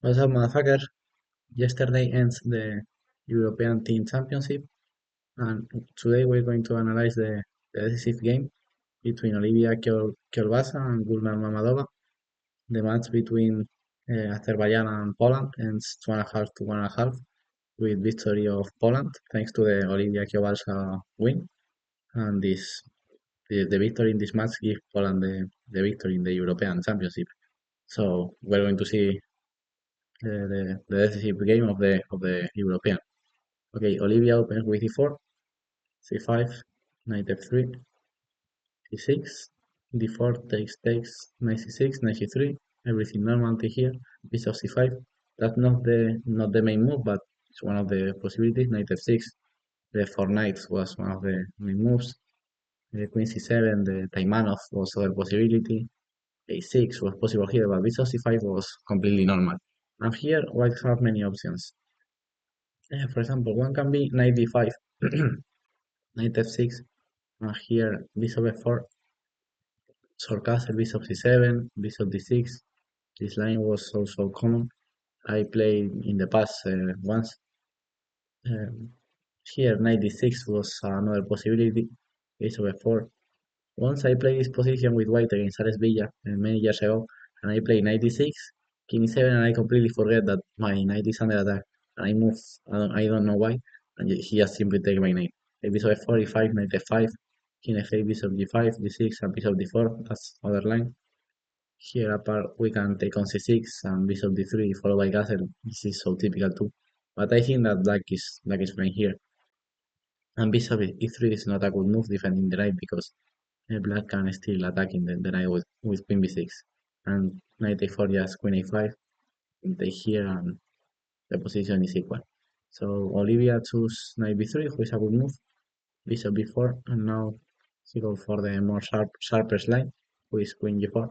What's up, motherfucker? Yesterday ends the European Team Championship, and today we're going to analyze the decisive game between Oliwia Kiolbasa and Mammadova. The match between Azerbaijan and Poland ends 2.5 to 1.5 with victory of Poland thanks to the Oliwia Kiolbasa win. And the victory in this match gives Poland the victory in the European Championship. So we're going to see the decisive game of the European. Okay, Oliwia opens with e4, c5, knight f3, c6, d4 takes, knight c6, knight c3, everything normal until here, bishop c5. That's not the main move, but it's one of the possibilities. Knight f6, the 4 knights was one of the main moves. The queen c7, the Taimanov was other possibility. a6 was possible here, but bishop c5 was completely normal. And here, white have many options. For example, one can be knight d5, knight f6, and here bishop f4, short castle, bishop c7, bishop d6. This line was also common. I played in the past once. Um, Here knight d6 was another possibility, bishop f4. Once I played this position with white against Ares Villa many years ago, and I played knight d6, king e7, and I completely forget that my knight is under attack. And I move, I don't know why, and he just simply take my knight. Bishop f4, e5, knight f5, king f8, bishop g5, d6, and bishop d4. That's other line. Here apart we can take on c6 and bishop d3 followed by castle. This is so typical too. But I think that black is playing here. And bishop e3 is not a good move defending the knight because black can still attack in the knight with queen b6. And knight a4 just queen a5. Take here and the position is equal. So Oliwia choose knight b3, who is a good move. Bishop b4, and now she goes for the more sharpest line, who is queen g4.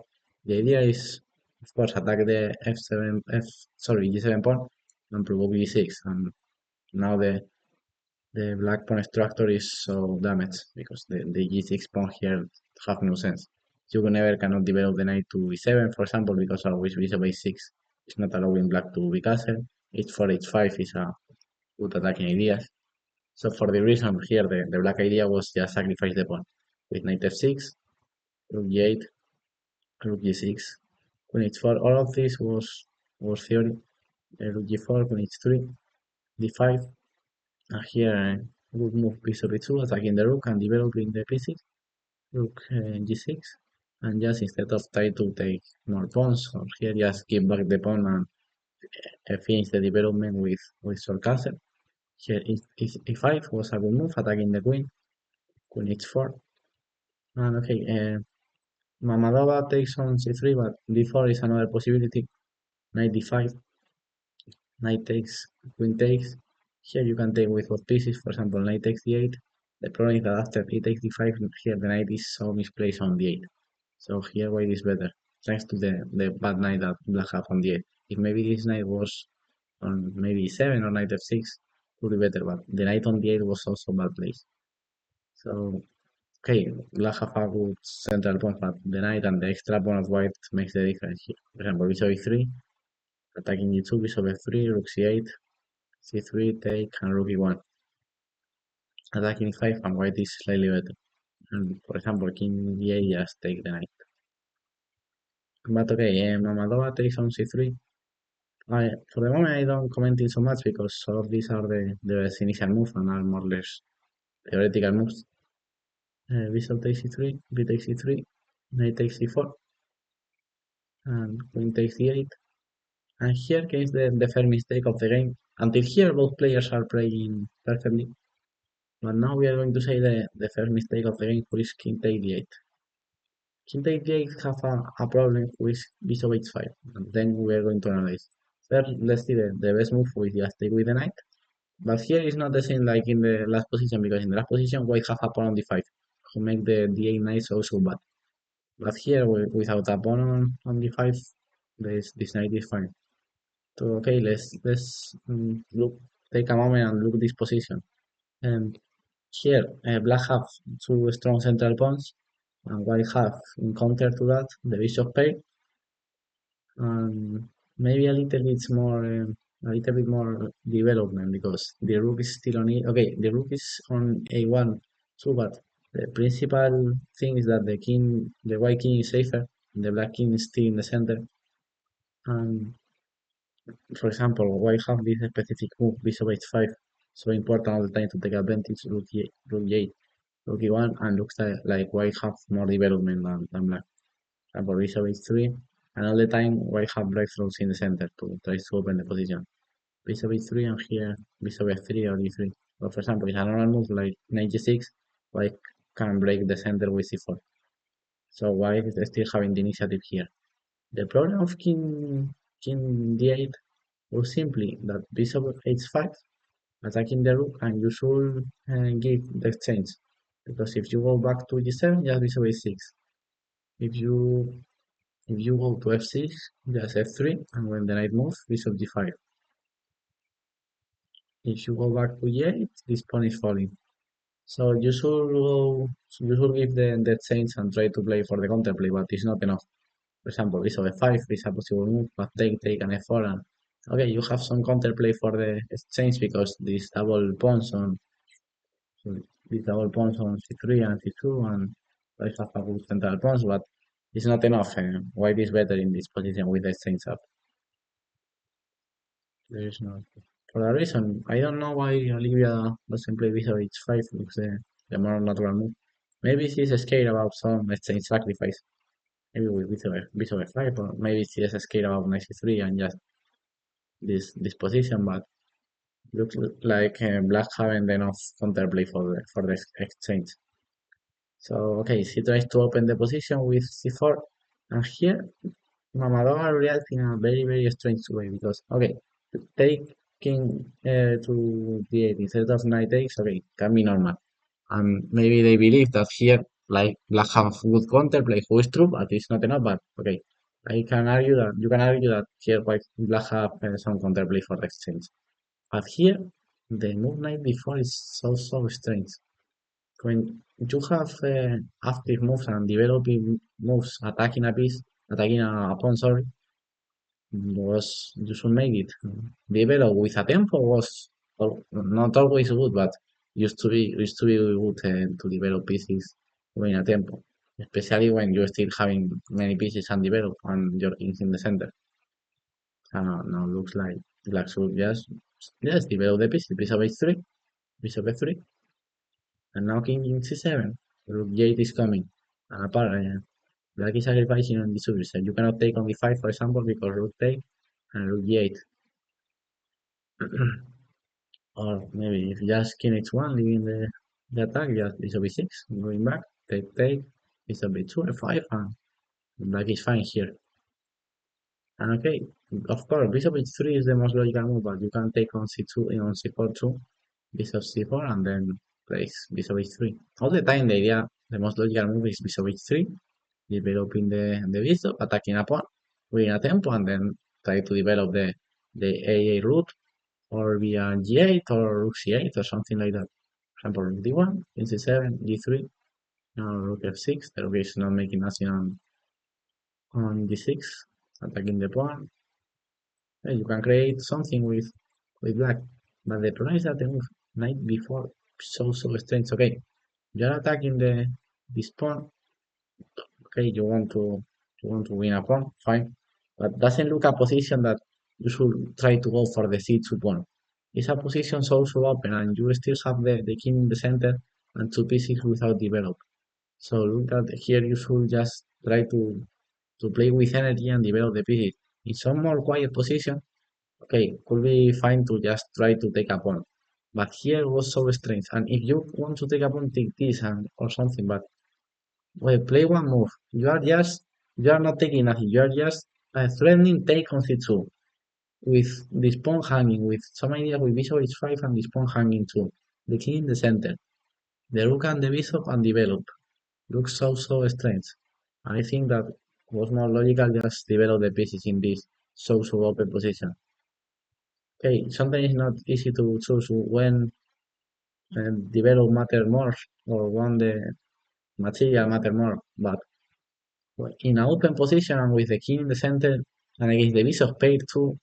The idea is, of course, attack the g7 pawn and provoke g6. And now the black pawn structure is so damaged because the g6 pawn here have no sense. You never cannot develop the knight to e7, for example, because always bishop a6 is not allowing black to be castle. h4, h5 is a good attacking idea. So for the reason here, the black idea was just sacrifice the pawn with knight f6, rook g8, rook g6, queen h4. All of this was theory. Rook g4, queen h3, d5, and here good move bishop e2, attacking the rook and developing the pieces. Rook g6, and just instead of trying to take more pawns, or here just give back the pawn and finish the development with short castle. Here e5 was a good move, attacking the queen h4. And okay, Mammadova takes on c3, but d4 is another possibility. Knight d5, knight takes, queen takes. Here you can take with both pieces, for example, knight takes d8. The problem is that after e takes d5, here the knight is so misplaced on d8. So here white is better, thanks to the bad knight that black have on d8. If maybe this knight was on maybe e7 or knight f6, would be better, but the knight on d8 was also bad place. So okay, black have a good central point, but the knight and the extra pawn of white makes the difference here. For example, bishop e3, attacking e2, bishop f3, rook c8, c3, take, and rook e1. Attacking e5, and white is slightly better. And for example, king e8 just take the knight. But okay, Mammadova takes on c3. For the moment, I don't comment it so much because all of these are the initial moves and are more or less theoretical moves. Bishop takes e3, b takes e3, knight takes e4, and queen takes e8. And here comes the fair mistake of the game. Until here, both players are playing perfectly. But now we are going to say the first mistake of the game, which is king take d8. King take d8 have a problem with bishop h5. And then we are going to analyze. First, let's see the best move with just take with the knight. But here is not the same like in the last position, because in the last position, white have a pawn on d5, who make the d8 knight so bad. But here, without a pawn on d5, this knight is fine. So okay, let's look, take a moment and look this position. And here, black have two strong central pawns, and white have in counter to that the bishop pair. And maybe a little bit more development because the rook is still on it. Okay, the rook is on a1 too, but the principal thing is that the white king is safer, and the black king is still in the center. And for example, white have this specific move, bishop h5, so important all the time to take advantage. Rook e8, rook e1, and looks like white have more development than black. For example, bishop h3, and all the time white have breakthroughs in the center to try to open the position. Bishop h3 and here bishop f3 or e3. But for example, in a normal move like knight g6, white can break the center with c4. So white is still having the initiative here. The problem of king d8 was simply that bishop h5 attacking the rook, and you should give the exchange. Because if you go back to g7, just bishop h6. If you if you go to f6, just f3, and when the knight moves, bishop g5. If you go back to e8, this pawn is falling. So you should give the change and try to play for the counterplay, but it's not enough. For example, bishop f5 is a possible move, but take and f4, and okay, you have some counterplay for the exchange because these double pawns on c3 and c2, and I have a good central pawns, but it's not enough. White is better in this position with the exchange up. There is no. For a reason, I don't know why Olivia doesn't play bishop h5, looks the more natural move. Maybe she's scared about some exchange sacrifice. Maybe with bishop f5, or maybe she's scared about knight c3 and just this position, but looks like black haven't enough counterplay for the exchange. So okay, she tries to open the position with c4, and here Mammadova reacts in a very strange way because okay, take king to d8 instead of knight takes, okay, can be normal. And maybe they believe that here, like black have good counterplay, who is true, but it's not enough. But okay, I can argue that you can argue that here white black have some counterplay for the exchange. But here, the move knight before is so strange. When you have active moves and developing moves, attacking a pawn, sorry, was you should make it. Develop with a tempo was not always good, but used to be good to develop pieces in a tempo, especially when you're still having many pieces undeveloped and your king's in the center. Now looks like black should just develop the pieces. Bishop f3, and now king in c7. Rook g8 is coming. And apart, black is sacrificing on the side. So you cannot take on d5, for example, because rook take and rook g8. Or maybe if just king h1, leaving the attack, just bishop b6, going back, take, bishop b2, f5, and black is fine here. And okay, of course, bishop h3 is the most logical move, but you can take on c2 and on c4 too, bishop c4, and then place bishop h3. All the time, the most logical move is bishop h3, developing the bishop, attacking a pawn, winning a tempo, and then try to develop the a8 route, or via g8 or rook c8 or something like that. For example, rook d1, king c7, d3, now rook f6, the rook is not making nothing on d6, attacking the pawn. You can create something with black, but the problem is that the move knight before so strange. Okay, you're attacking this pawn. Okay, you want to win a pawn, fine, but doesn't look a position that you should try to go for the c2 pawn. It's a position so open, and you still have the king in the center and two pieces without develop. So look at here, you should just try to play with energy and develop the pieces. In some more quiet position, okay, could be fine to just try to take a pawn. But here was so strange. And if you want to take a pawn, take this and or something. But well, play one move. You are not taking nothing. You are just threatening take on c2 with this pawn hanging, with some idea with bishop h5 and this pawn hanging too. The king in the center, the rook and the bishop undeveloped. Looks so strange. I think that was more logical just develop the pieces in this so open position. Okay, sometimes it's not easy to choose when develop matter more or when the material matter more, but in an open position and with the king in the center, And against the bishop pair too,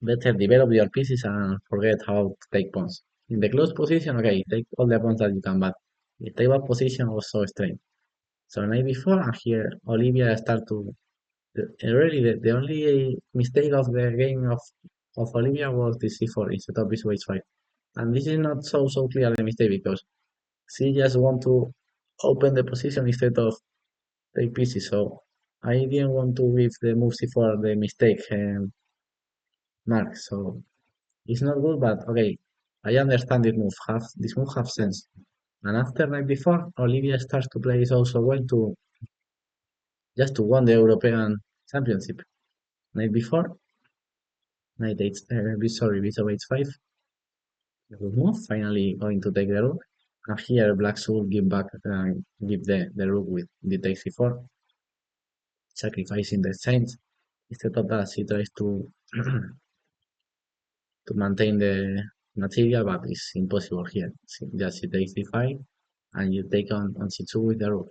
better develop your pieces and forget how to take pawns. In the close position, okay, take all the pawns that you can, but the table position was so strange. So night before, and here Olivia start to really the only mistake of the game of Olivia was the c4 instead of bishop h5. And this is not so clear the mistake because she just want to open the position instead of take pieces. So I didn't want to give the move c4 the mistake mark. So it's not good, but okay. I understand this move. This move have sense. And after night before, Olivia starts to play so well to just to win the European Championship. Night before, knight eight, sorry, bishop h5. Good move. Finally going to take the rook. And here black should give back, give the rook with the take c4, sacrificing the saints. Instead of that, she tries to to maintain the material, but it's impossible here. Just she takes d5, and you take on c2 with the rook.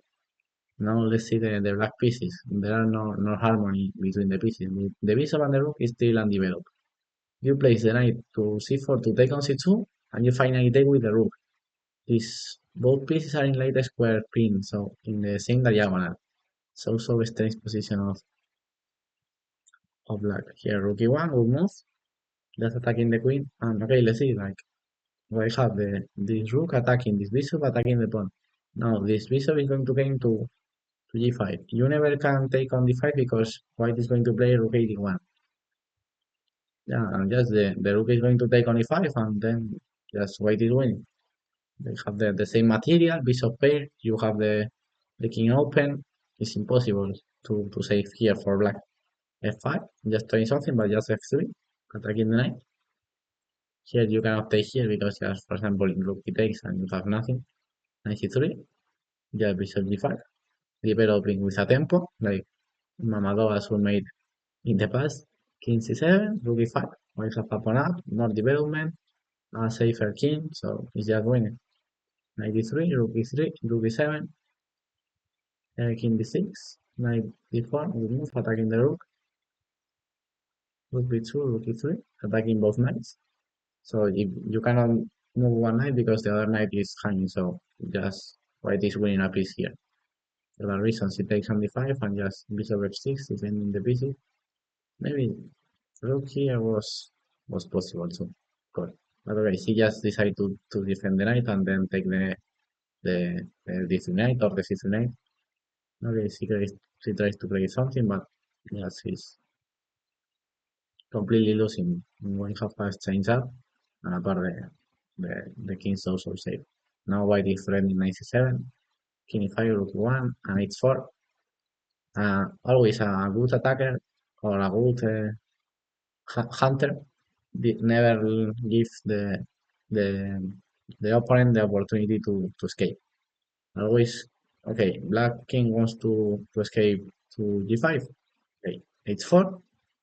Now let's see the black pieces. There are no harmony between the pieces. The bishop and the rook is still undeveloped. You place the knight to c4 to take on c2, and you finally take with the rook. These both pieces are in light square pin, so in the same diagonal. So a strange position of black. Here rook e1, good move. Just attacking the queen. And okay, let's see, like I have this rook attacking this bishop attacking the pawn. Now this bishop is going to gain to g5. You never can take on d5 because white is going to play rook e1. Yeah, and just the rook is going to take on e5 and then just white is winning. They have the same material, bishop pair, you have the king open. It's impossible to save here for black. f5, just trying something, but just f3, attacking the knight. Here you cannot take here because just, for example, rook he takes and you have nothing. Knight c3, just bishop g5, developing with a tempo, like Mammadova should made in the past. King c7, rook e5, we have a pawn up, more development, a safer king, so it's just winning. Knight d3, rook e3, rook e7, king d6, knight d4, we move, attacking the rook b2, rook e3, attacking both knights. So if you cannot move one knight because the other knight is hanging, so just white is winning a piece here. For that reason, she takes on d5 and just bishop f6, defending the pieces. Maybe rook here was possible too, of course. But okay, she just decided to defend the knight and then take the d3 knight or the c3 knight. Okay, she tries to play something, but yeah, she's completely losing when half past change up, and apart the king's also safe. Now white is threatening knight c7, king e5, rook e1, and h4. Always a good attacker or a good hunter never give the the opponent the opportunity to escape. Always, okay, black king wants to escape to g5. Okay, h4,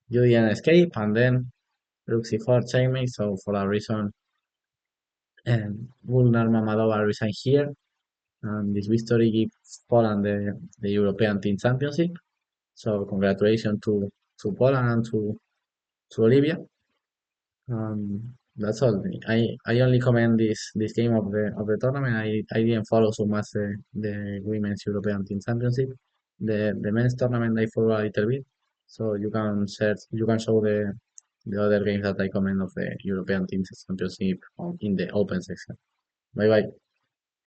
you didn't escape, and then rook c4 checkmate. So for that reason, Gulnar Mammadova resign here, and this victory gives Poland the European Team Championship. So congratulations to Poland and to Olivia. That's all. I only comment this game of the tournament. I didn't follow so much the Women's European Team Championship. The men's tournament I follow a little bit. So you can show the other games that I comment of the European Team Championship in the open section. Bye bye.